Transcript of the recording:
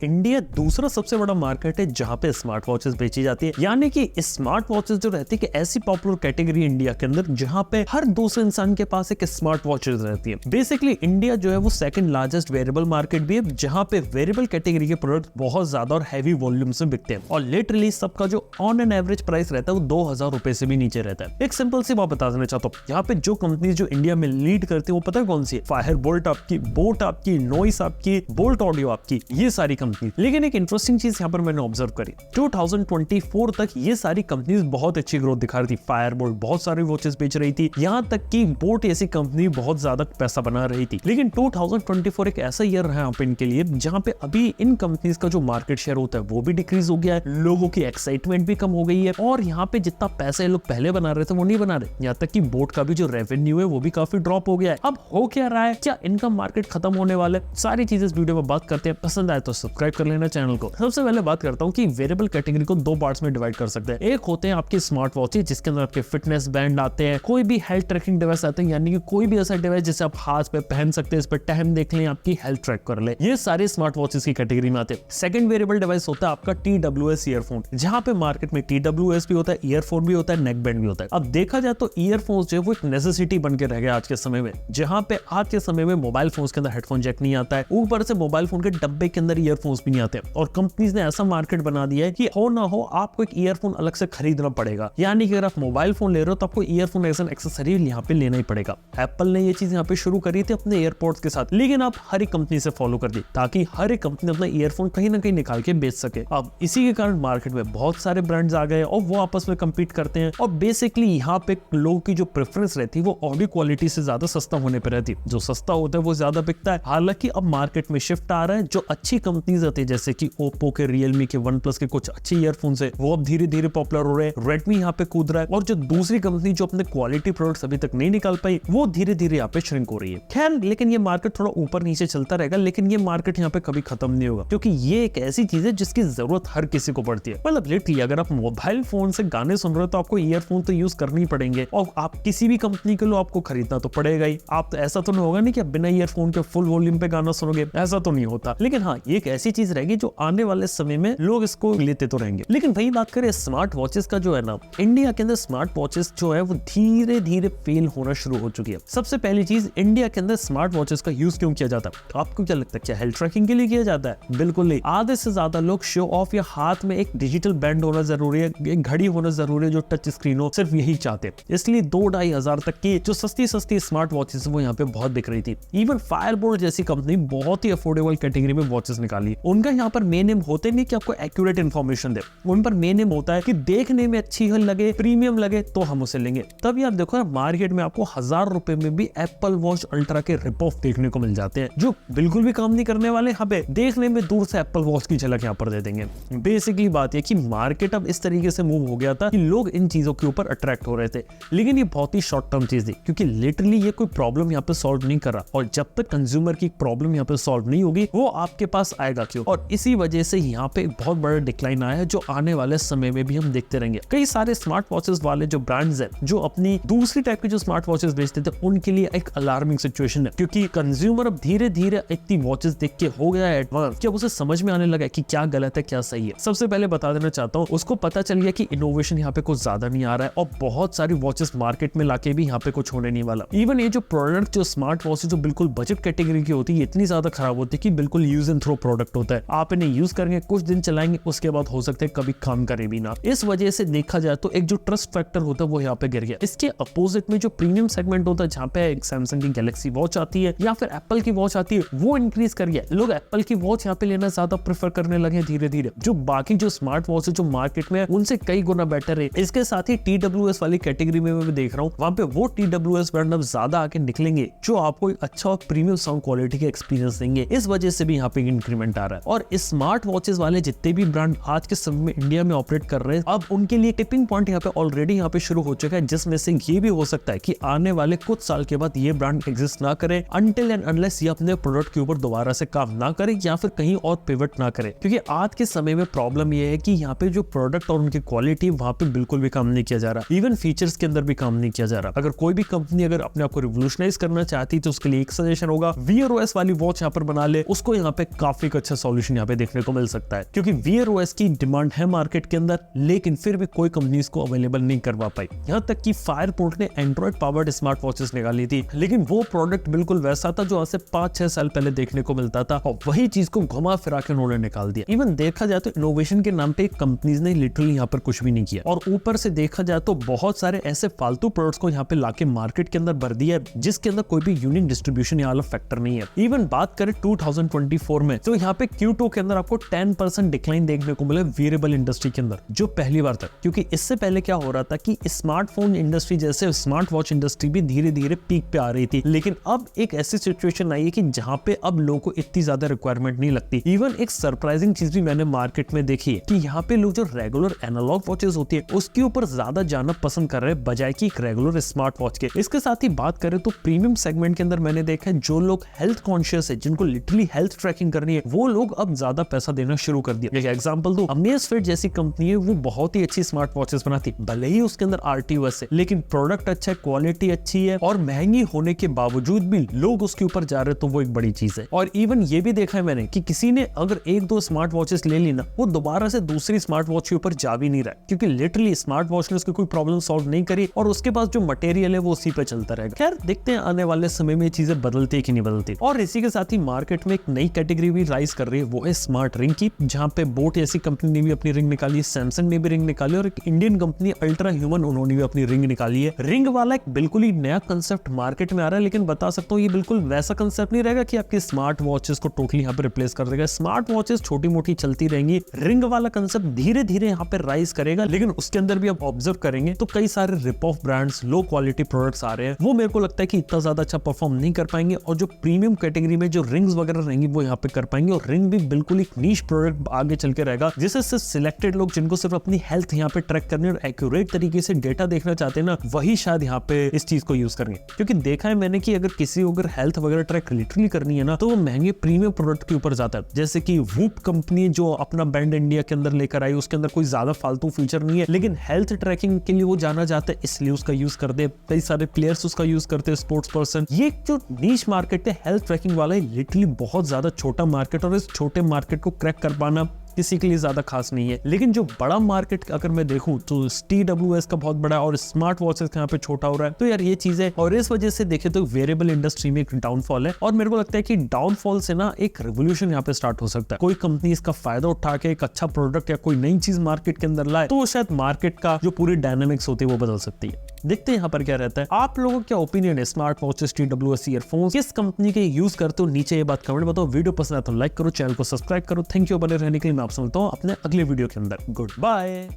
India दूसरा सबसे बड़ा मार्केट है जहां पे स्मार्ट वॉचेस बेची जाती है। यानी कि स्मार्ट वॉचेस जो रहती है कि ऐसी पॉपुलर कैटेगरी इंडिया के अंदर जहां पे हर दूसरे इंसान के पास एक स्मार्ट वॉचेस रहती है। बेसिकली इंडिया जो है वो सेकंड लार्जेस्ट वेरिएबल मार्केट भी है, जहां पे वेरिएबल कैटेगरी के प्रोडक्ट बहुत ज्यादा और हैवी वॉल्यूम से बिकते हैं और लिटरली सबका जो ऑन एन एवरेज प्राइस रहता है वो 2000 रुपए से भी नीचे रहता है। एक सिंपल सी बात बता देना चाहता हूँ, यहाँ पे जो कंपनी जो इंडिया में लीड करती है वो पता है कौन सी है? फायर बोल्ट आपकी, बोट आपकी, नॉइस आपकी, बोल्ट ऑडियो आपकी, ये सारी कंपनी। लेकिन एक इंटरेस्टिंग चीज यहाँ पर मैंने ऑब्जर्व करी, 2024 तक ये सारी कंपनीज बहुत अच्छी ग्रोथ दिखा रही थी। फायर बोल्ट बहुत सारी वॉचेस बेच रही थी, यहाँ तक कि बोट ऐसी कंपनी बहुत ज्यादा पैसा बना रही थी। लेकिन 2024 एक ऐसा ईयर रहा है इनके लिए जहां पे अभी इन कंपनीज का जो मार्केट शेयर होता है वो भी डिक्रीज हो गया है, लोगों की एक्साइटमेंट भी कम हो गई है और यहाँ पे जितना पैसा ये लोग पहले बना रहे थे वो नहीं बना रहे। यहाँ तक कि बोट का भी जो रेवेन्यू है वो भी काफी ड्रॉप हो गया है। अब हो क्या रहा है, क्या इनका मार्केट खत्म होने वाला है? सारी चीजें इस वीडियो में बात करते हैं। पसंद आए तो सब्सक्राइब कर लेना चैनल को। सबसे पहले बात करता हूँ कि वेरिएबल कैटेगरी को दो पार्ट्स में डिवाइड कर सकते हैं। एक होते हैं आपके स्मार्ट वॉचेस जिसके अंदर आपके फिटनेस बैंड आते हैं, कोई भी हेल्थ ट्रैकिंग डिवाइस आते हैं, यानी कि कोई भी ऐसा डिवाइस जिसे आप हाथ पे पहन सकते हैं, इस पर टाइम देख लें, आपकी हेल्थ ट्रैक कर ले, ये सारे स्मार्ट वॉचेस की कैटेगरी में आते हैं। सेकंड वेरिएबल डिवाइस होता है आपका TWS ईयरफोन, जहां पे मार्केट में TWS भी होता है, ईयरफोन भी होता है, नेक बैंड भी होता है। अब देखा जाए तो ईयरफोन्स जो है वो एक नेसेसिटी बन के रह गया आज के समय में, जहां पे आज के समय में मोबाइल फोन्स के अंदर हेडफोन जैक नहीं आता है, ऊपर से मोबाइल फोन के डब्बे के अंदर ईयरफोन्स भी नहीं आते और कंपनीज ने ऐसा मार्केट बना दिया है कि हो ना हो आपको एक ईयरफोन अलग से खरीदना पड़ेगा। यानी कि अगर आप मोबाइल फोन ले रहे हो तो आपको ईयरफोन एज एन एक्सेसरी यहाँ पे लेना ही पड़ेगा। एप्पल ने ये चीज यहाँ पे शुरू करी थी अपने एयरपोर्ट्स के साथ, लेकिन आप हर एक कंपनी से फॉलो कर दी ताकि हर एक कंपनी अपना ईयरफोन कहीं ना कहीं निकाल के बेच सके। अब इसी के कारण मार्केट में बहुत सारे ब्रांड्स आ गए और वो आपस में कम्पीट करते हैं और बेसिकली यहाँ पे लोगों की जो प्रेफरेंस रहती है वो ऑडियो क्वालिटी से ज्यादा सस्ता होने पर रहती है। जो सस्ता होता है वो ज्यादा बिकता है। हालांकि अब मार्केट में शिफ्ट आ रहा है, जो अच्छी कंपनीज आती है जैसे कि ओप्पो के, रियलमी के, वन प्लस के कुछ अच्छे ईयरफोन्स है वो अब धीरे धीरे पॉपुलर हो रहे हैं। रेडमी यहाँ पे कूद रहा है और जो दूसरी कंपनी जो अपने क्वालिटी प्रोडक्ट्स अभी तक नहीं निकाल पाई वो धीरे धीरे यहाँ पे श्रिंक हो रही है। खैर, लेकिन ये मार्केट थोड़ा ऊपर नीचे चलता रहेगा, लेकिन ये मार्केट यहाँ पे कभी खत्म नहीं होगा क्योंकि ये एक ऐसी चीज है जिसकी जरूरत हर किसी को पड़ती है। मतलब लिटरली अगर आप मोबाइल फोन से गाने सुन रहे हो तो आपको ईयरफोन तो यूज करनी पड़ेंगे और आप किसी भी कंपनी के लिए आपको खरीदना तो पड़ेगा ही। आप तो ऐसा तो नहीं होगा नहीं कि आप बिना ईयरफोन के फुल वॉल्यूम पे गाना सुनोगे, ऐसा तो नहीं होता। लेकिन हाँ, ये एक ऐसी चीज रहेगी जो आने वाले समय में लोग इसको लेते तो रहेंगे। लेकिन वही बात करें स्मार्ट वॉचेस का जो है ना, इंडिया के अंदर स्मार्ट वॉचेस जो है वो धीरे धीरे फेल होना शुरू हो चुकी है। सबसे पहली चीज, इंडिया के अंदर स्मार्ट वॉचेस का यूज क्यों किया जाता है? तो आपको क्या लगता है, क्या हेल्थ ट्रैकिंग के लिए किया जाता है? बिल्कुल नहीं। आधे से ज्यादा लोग शो ऑफ या हाथ में एक डिजिटल बैंड होना जरूरी है, एक घड़ी होना जरूरी है जो टच स्क्रीन हो, सिर्फ यही चाहते हैं। इसलिए 2-2.5 हजार तक की जो सस्ती सस्ती स्मार्ट वॉचेस वो यहाँ पे बहुत बिक रही थी। इवन फायरबोल्ट जैसी कंपनी बहुत ही अफोर्डेबल कैटेगरी में वॉचेस निकाली। उनका यहाँ पर मेन एम होते नहीं कि आपको एक्यूरेट इन्फॉर्मेशन दे, उन पर मेन एम होता है कि देखने में अच्छी लगे, प्रीमियम लगे तो हम उसे लेंगे। तभी आप देखो मार्केट में आपको 1000 रुपए में भी एप्पल वॉच अल्ट्रा के रिप ऑफ देखने को मिल जाते हैं जो बिल्कुल भी काम नहीं करने वाले। यहाँ पे देखने में दूर से एप्पल वॉच की झलक यहाँ पर दे देंगे। बेसिकली बात है कि मार्केट अब इस तरीके से मूव हो गया था कि लोग इन चीजों के ऊपर अट्रैक्ट हो रहे थे, लेकिन ये बहुत ही शॉर्ट टर्म चीज थी क्योंकि लिटरली ये कोई प्रॉब्लम यहाँ पे सॉल्व नहीं कर रहा और जब तक कंज्यूमर की प्रॉब्लम यहाँ पे सॉल्व नहीं होगी वो आपके पास आएगा क्यों? और इसी वजह से यहाँ पे बहुत बड़ा डिक्लाइन आया है जो आने वाले समय में भी हम देखते रहेंगे। कई सारे स्मार्ट वॉचेस वाले जो ब्रांड्स हैं जो अपनी दूसरी टाइप के जो स्मार्ट वॉचेस बेचते थे उनके लिए एक अलार्मिंग सिचुएशन है क्योंकि कंज्यूमर अब धीरे धीरे इतनी वॉचेस देख के हो गया है एडवांस कि अब उसे समझ में आने लगा है कि क्या गलत है क्या सही है। सबसे पहले बता देना चाहता हूँ, उसको पता चल गया कि इनोवेशन यहाँ पे कुछ ज्यादा नहीं आ रहा है और बहुत सारी वॉचेस मार्केट में लाके भी यहाँ पे कुछ होने नहीं वाला। इवन ये जो प्रोडक्ट जो स्मार्ट वॉचेस जो बिल्कुल बजट कैटेगरी की होती है इतनी ज्यादा खराब होती है कि बिल्कुल यूज एंड थ्रो प्रोडक्ट होता है। आप इन्हें यूज करेंगे, कुछ दिन चलाएंगे, उसके बाद हो सकता है कभी काम करे भी ना। इस वजह से देखा जाए तो एक जो ट्रस्ट फैक्टर होता है वो यहाँ पे गिर गया। इसके अपोजिट में जो प्रीमियम सेगमेंट होता है जहाँ पे सैमसंग की गैलेक्सी वॉच आती है या फिर एप्पल की वॉच आती है वो इंक्रीज कर गया। लोग एप्पल की वॉच यहाँ पे लेना ज्यादा प्रेफर करने लगे धीरे धीरे। जो बाकी जो स्मार्ट वॉच है जो मार्केट में उनसे कई गुना बेटर है। इसके साथ ही TWS वाली कैटेगरी में मैं देख रहा हूँ वहां पे वो TWS ब्रांड अब ज्यादा आके निकलेंगे जो आपको एक अच्छा और प्रीमियम साउंड क्वालिटी का एक्सपीरियंस देंगे। इस वजह से भी यहाँ पे इंक्रीमेंट आ रहा है और स्मार्ट वॉचेस वाले जितने भी ब्रांड आज के समय में इंडिया में ऑपरेट कर रहे हैं अब उनके लिए टिपिंग पॉइंट यहाँ पे ऑलरेडी यहाँ पे शुरू हो चुका है, जिसमें से ये भी हो सकता है कि आने वाले कुछ साल के बाद ये ब्रांड एग्जिस्ट ना करे अनटिल एंड अनलेस ये अपने प्रोडक्ट के ऊपर दोबारा से काम ना करे या फिर कहीं और पिवट ना करे। क्योंकि आज के समय में प्रॉब्लम ये है कि यहाँ पे जो प्रोडक्ट और उनकी क्वालिटी वहाँ पे बिल्कुल भी काम नहीं किया जा रहा, इवन फीचर्स के अंदर भी काम नहीं किया जा रहा। अगर कोई भी कंपनी अगर अपने आप को रिवोल्यूशनाइज करना चाहती तो उसके लिए एक सजेशन होगा, Wear OS वाली वॉच यहाँ पर बना ले, उसको यहाँ पे काफी अच्छा सॉल्यूशन यहाँ पे देखने को मिल सकता है, क्योंकि Wear OS की डिमांड है मार्केट के अंदर, लेकिन फिर भी कोई कंपनी इसको अवेलेबल नहीं करवा पाई। यहाँ तक कि Fireport ने एंड्रॉइड पावर्ड स्मार्ट वॉचेस निकाली थी, लेकिन वो प्रोडक्ट बिल्कुल वैसा था जो आज से 5-6 साल पहले देखने को मिलता था, और वही चीज को घुमा फिरा के उन्होंने निकाल दिया। इवन देखा जाए तो इनोवेशन के नाम पे कंपनीज ने लिटरली यहाँ पर कुछ भी नहीं किया, और ऊपर से देखा जाए तो बहुत सारे ऐसे फालतू प्रोडक्ट्स को यहाँ पे लाके मार्केट के अंदर भर दिया, जिसके अंदर कोई भी यूनिक डिस्ट्रीब्यूशन या फैक्टर नहीं है। इवन बात करें 2024 में, तो यहाँ पे Q2 के अंदर आपको 10% डिक्लाइन देखने को मिला वेरेबल इंडस्ट्री के अंदर, जो पहली बार था। क्योंकि इससे पहले क्या हो रहा था कि स्मार्टफोन इंडस्ट्री जैसे स्मार्ट वॉच इंडस्ट्री भी धीरे धीरे पीक पे आ रही थी, लेकिन अब एक ऐसी सिचुएशन आई है कि जहाँ पे अब लोगों को इतनी ज्यादा रिक्वायरमेंट नहीं लगती। इवन एक सरप्राइजिंग चीज भी मैंने मार्केट में देखी है कि यहाँ पे लोग जो रेगुलर एनालॉग वॉचेस होती है उसके ऊपर ज्यादा जाना पसंद कर रहे हैं बजाय कि एक रेगुलर स्मार्ट वॉच के। इसके साथ ही बात करें तो प्रीमियम सेगमेंट के अंदर मैंने देखा है जो लोग हेल्थ कॉन्शियस है, जिनको लिटरली हेल्थ ट्रैकिंग करनी है, वो लोग अब ज्यादा पैसा देना शुरू कर दिया। एक एग्जांपल दो, अमेज़फिट जैसी कंपनी है, वो बहुत ही अच्छी स्मार्ट वॉचेस बनाती, भले ही उसके अंदर RTOS है, लेकिन प्रोडक्ट अच्छा है, क्वालिटी अच्छी है, और महंगी होने के बावजूद भी लोग उसके ऊपर जा रहे हैं, तो वो एक बड़ी चीज है। और इवन ये भी देखा है मैंने कि किसी ने अगर 1-2 स्मार्ट वॉचेस ले ली ना, वो दोबारा से दूसरी स्मार्ट वॉच के ऊपर जा भी नहीं रहा, क्योंकि लिटरली स्मार्ट वॉच ने उसकी कोई प्रॉब्लम सॉल्व नहीं करी, और उसके पास जो मटेरियल है वो उसी पे चलता रहेगा। खैर देखते हैं आने वाले समय में चीजें बदलती है कि नहीं बदलती। और इसी के साथ ही मार्केट में एक नई कैटेगरी भी राइज कर रही है, वो है स्मार्ट रिंग की, जहां पे बोट ऐसी कंपनी ने भी अपनी रिंग निकाली, सैमसंग ने भी रिंग निकाली, और एक इंडियन कंपनी अल्ट्रा ह्यूमन, उन्होंने भी अपनी रिंग निकाली है। रिंग वाला एक बिल्कुल ही नया कंसेप्ट मार्केट में आ रहा है, लेकिन बता सकता हूँ ये बिल्कुल वैसा कंसेप्ट नहीं रहेगा कि आपकी स्मार्ट वॉचेस को टोटली यहाँ पे रिप्लेस कर देगा। स्मार्ट वॉचेस छोटी मोटी चलती रहेंगी, रिंग वाला कंसेप्ट धीरे धीरे यहाँ पे राइज करेगा, लेकिन उसके अंदर भी आप ऑब्जर्व करेंगे तो कई सारे rip off brands, low quality products आ रहे हैं, वो मेरे को लगता है कि इतना ज्यादा अच्छा परफॉर्म नहीं कर पाएंगे, और जो प्रीमियम कैटेगरी में जो रिंग्स वगैरह रहेंगी वो यहाँ पे कर पाएंगे। और रिंग भी बिल्कुल एक नीश प्रोडक्ट आगे चल के रहेगा, जिससे सिर्फ सिलेक्टेड लोग जिनको सिर्फ अपनी हेल्थ यहाँ पे ट्रैक करनी और एक्यूरेट तरीके से डेटा देखना चाहते हैं ना, वही शायद यहाँ पे इस चीज को यूज करेंगे। क्योंकि देखा है मैंने कि अगर किसी को अगर हेल्थ वगैरह ट्रैक लिटरली करनी है ना, तो वो महंगे प्रीमियम प्रोडक्ट के ऊपर जाता है। जैसे कि वूप कंपनी जो अपना ब्रांड इंडिया के अंदर लेकर आई, उसके अंदर कोई ज्यादा फालतू फीचर नहीं है, लेकिन हेल्थ ट्रैकिंग के लिए वो जाना चाहते हैं, इसलिए उसका यूज करते हैं। कई सारे प्लेयर्स उसका यूज करते हैं, स्पोर्ट्स पर्सन। ये जो नीश मार्केट है हेल्थ ट्रैकिंग वाला, लिटरली बहुत ज्यादा छोटा मार्केट, और इस छोटे मार्केट को क्रैक कर पाना किसी के लिए ज्यादा खास नहीं है। लेकिन जो बड़ा मार्केट अगर मैं देखूं तो TWS का बहुत बड़ा, और स्मार्ट वॉचेस का यहाँ पे छोटा हो रहा है। तो यार ये चीज है, और इस वजह से देखे तो वेरिएबल इंडस्ट्री में एक डाउनफॉल है, और मेरे को लगता है कि डाउनफॉल से ना एक रेवोल्यूशन यहाँ पे स्टार्ट हो सकता है। कोई कंपनी इसका फायदा उठा के एक अच्छा प्रोडक्ट या कोई नई चीज मार्केट के अंदर लाए, तो शायद मार्केट का जो पूरी डायनामिक्स होती है वो बदल सकती है। देखते हैं यहाँ पर क्या रहता है। आप लोगों का क्या ओपिनियन है स्मार्ट वॉचेस, TWS ईयरफोन्स, किस कंपनी के यूज करते हो? नीचे ये बात कमेंट बताओ। वीडियो पसंद आया तो लाइक करो, चैनल को सब्सक्राइब करो। थैंक यू बने रहने के लिए। मैं आपसे मिलता हूँ अपने अगले वीडियो के अंदर। Good bye.